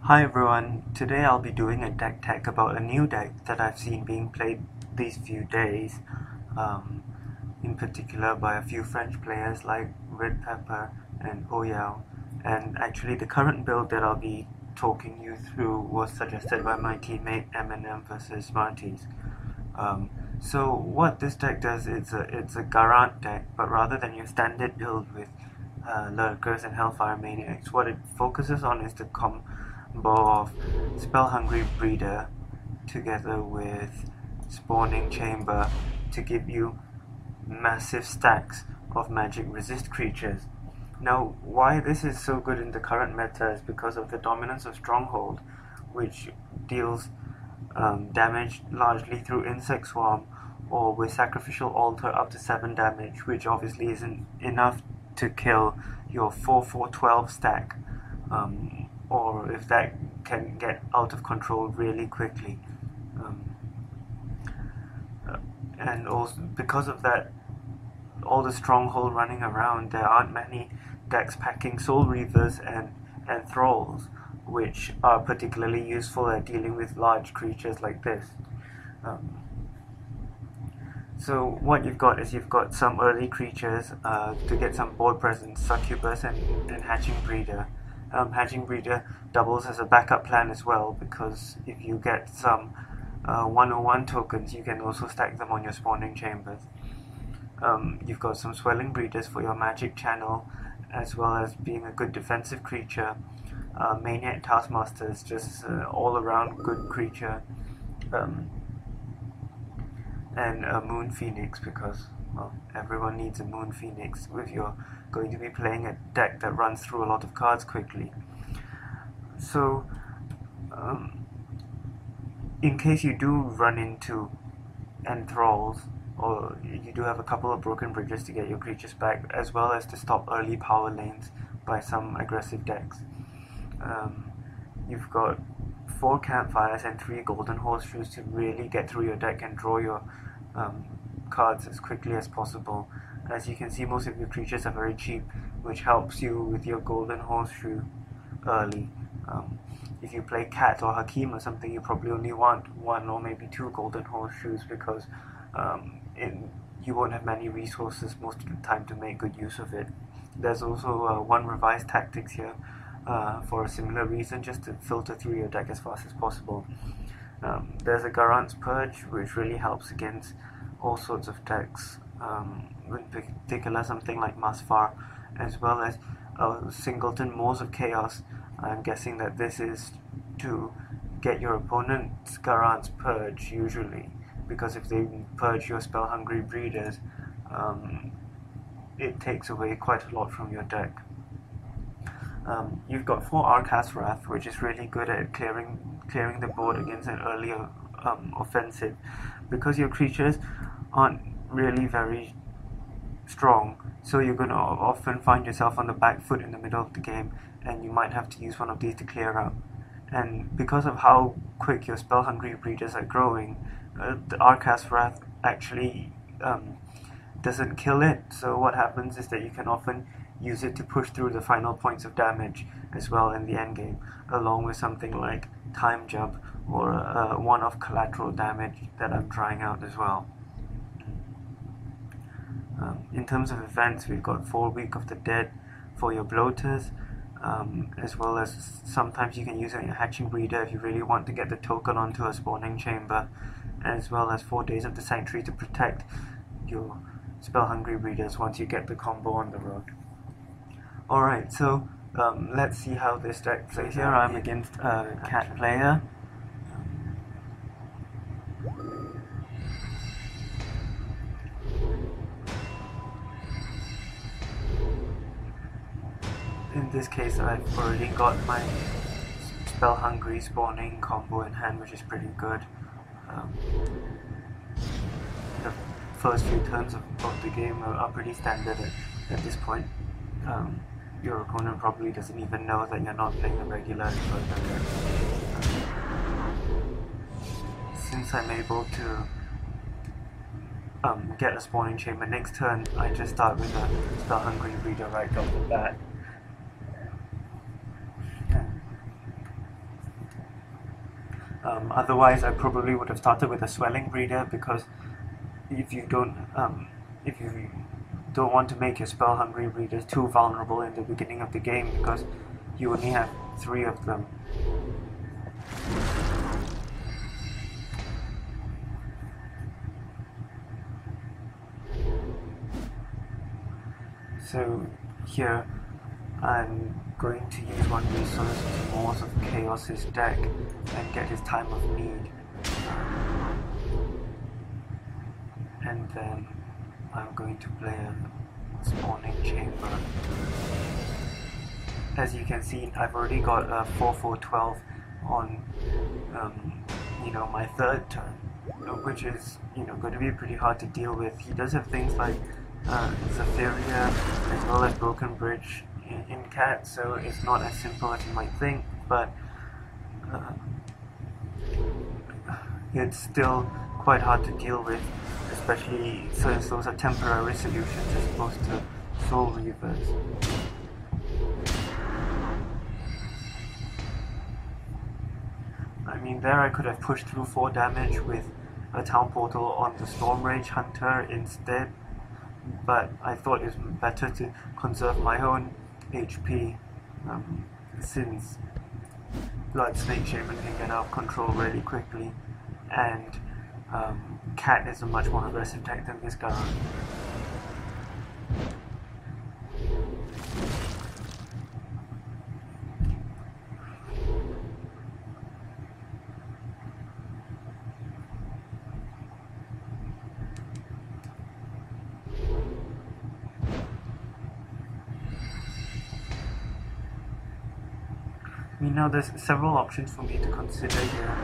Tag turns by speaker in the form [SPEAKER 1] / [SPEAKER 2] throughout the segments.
[SPEAKER 1] Hi everyone, today I'll be doing a deck tech about a new deck that I've seen being played these few days, in particular by a few French players like Red Pepper and Oyao, and actually the current build that I'll be talking you through was suggested by my teammate M&M versus Smarties. So what this deck does, it's a Garant deck, but rather than your standard build with Lurkers and Hellfire Maniacs, what it focuses on is the combo of Spellhungry Breeder together with Spawning Chamber to give you massive stacks of magic resist creatures. Now, why this is so good in the current meta is because of the dominance of Stronghold, which deals damage largely through Insect Swarm or with Sacrificial Altar up to 7 damage, which obviously isn't enough to kill your 4-4-12 stack, or if that can get out of control really quickly. And also because of that, all the Stronghold running around, there aren't many decks packing Soul Reavers and Thralls, which are particularly useful at dealing with large creatures like this. So what you've got is you've got some early creatures to get some board presence, Succubus and Hatching Breeder. Hatching Breeder doubles as a backup plan as well, because if you get some 101 tokens, you can also stack them on your spawning chambers. You've got some Swelling Breeders for your magic channel, as well as being a good defensive creature. Maniac Taskmaster is just all around good creature. And a Moon Phoenix, because well, everyone needs a Moon Phoenix if you're going to be playing a deck that runs through a lot of cards quickly. So in case you do run into Enthralls, or you do have a couple of broken bridges to get your creatures back, as well as to stop early power lanes by some aggressive decks. You've got 4 campfires and 3 golden horseshoes to really get through your deck and draw your cards as quickly as possible. As you can see, most of your creatures are very cheap, which helps you with your golden horseshoe early. If you play Cat or Hakim or something, you probably only want 1 or maybe 2 golden horseshoes, because you won't have many resources most of the time to make good use of it. There's also 1 revised tactics here for a similar reason, just to filter through your deck as fast as possible. There's a Garant's Purge, which really helps against all sorts of decks, in particular something like Masfar, as well as Singleton Moors of Chaos. I'm guessing that this is to get your opponent's Garant's Purge usually, because if they purge your Spellhungry Breeders, it takes away quite a lot from your deck. You've got 4 Arcas Wrath, which is really good at clearing the board against an earlier offensive, because your creatures aren't really very strong, so you're going to often find yourself on the back foot in the middle of the game, and you might have to use one of these to clear up. And because of how quick your Spellhungry Breeders are growing, the Arcas Wrath actually doesn't kill it, so what happens is that you can often use it to push through the final points of damage as well in the endgame, along with something like Time Jump or one-off collateral damage that I'm trying out as well. In terms of events, we've got 4 Week of the Dead for your bloaters, as well as sometimes you can use it in your Hatching Breeder if you really want to get the token onto a spawning chamber, as well as 4 Days of the Sanctuary to protect your Spellhungry Breeders once you get the combo on the road. Alright, so let's see how this deck plays. Here I'm against a Cat player. In this case, I've already got my Spellhungry spawning combo in hand, which is pretty good. The first few turns of the game are pretty standard at this point. Your opponent probably doesn't even know that you're not playing a regular further. Since I'm able to get a spawning chamber next turn, I just start with a Spellhungry Breeder right off the bat. Otherwise, I probably would have started with a swelling breeder, because if you don't want to make your spell-hungry breeders too vulnerable in the beginning of the game, because you only have 3 of them. So here I'm going to use one resource to more of Chaos's deck and get his time of need. And then I'm going to play a Spawning Chamber. As you can see, I've already got a 4-4-12 on my 3rd turn, which is going to be pretty hard to deal with. He does have things like Zephyria as well as Broken Bridge in Cat, so it's not as simple as you might think, but it's still quite hard to deal with, especially since those are temporary solutions as opposed to Soul Reavers. I mean, there I could have pushed through 4 damage with a Town Portal on the Storm Rage Hunter instead, but I thought it was better to conserve my own HP, since Blood Snake Shaman can get out of control really quickly, and Cat is a much more aggressive deck than this Garant. Now there's several options for me to consider here.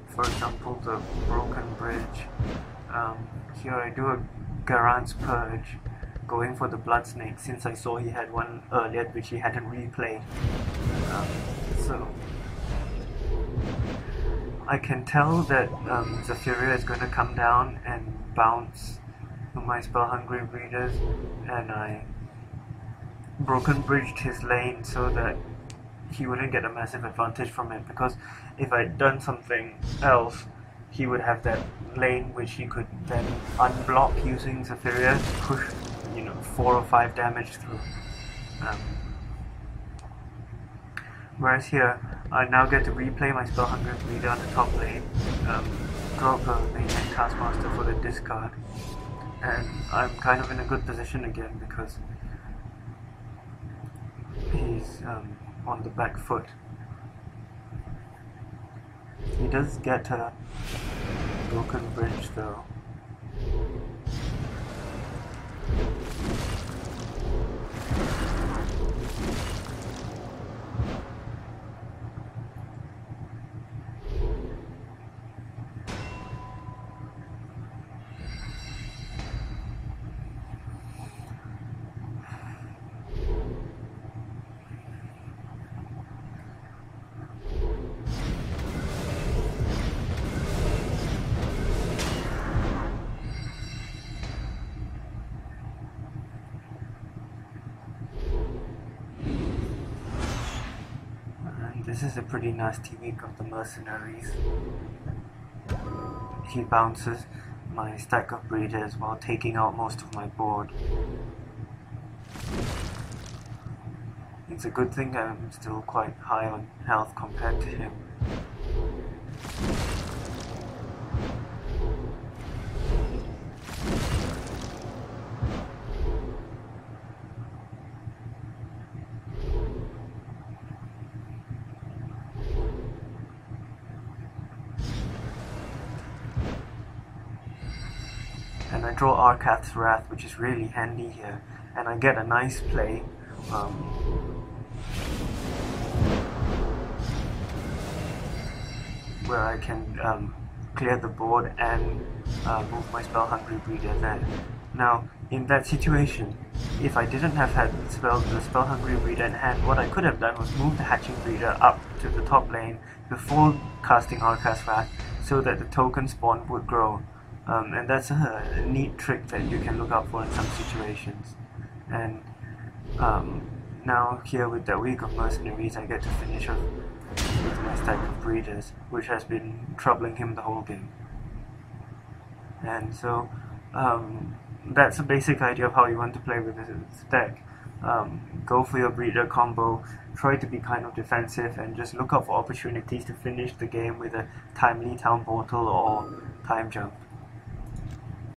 [SPEAKER 1] For example, the Broken Bridge. Here I do a Garant's Purge, going for the Blood Snake, since I saw he had one earlier which he hadn't replayed. So I can tell that Zephyria is going to come down and bounce my Spellhungry Breeders, and I Broken Bridged his lane so that he wouldn't get a massive advantage from it, because if I'd done something else, he would have that lane which he could then unblock using Zephyria to push 4 or 5 damage through. Whereas here, I now get to replay my Spellhungry Breeder on the top lane, drop a Maniac Taskmaster for the discard, and I'm kind of in a good position again because he's on the back foot. He does get a Broken Bridge though. This is a pretty nasty week of the mercenaries. He bounces my stack of breeders while taking out most of my board. It's a good thing I'm still quite high on health compared to him. And I draw Arcath's Wrath, which is really handy here, and I get a nice play. Where I can clear the board and move my Spellhungry Breeder there. Now, in that situation, if I didn't have had the Spellhungry Breeder in hand, what I could have done was move the Hatching Breeder up to the top lane before casting Arcath's Wrath, so that the token spawn would grow. And that's a neat trick that you can look out for in some situations. And now here with the week of mercenaries, I get to finish off with my stack of breeders, which has been troubling him the whole game. And so that's a basic idea of how you want to play with this deck. Go for your breeder combo, try to be kind of defensive, and just look out for opportunities to finish the game with a timely town portal or time jump.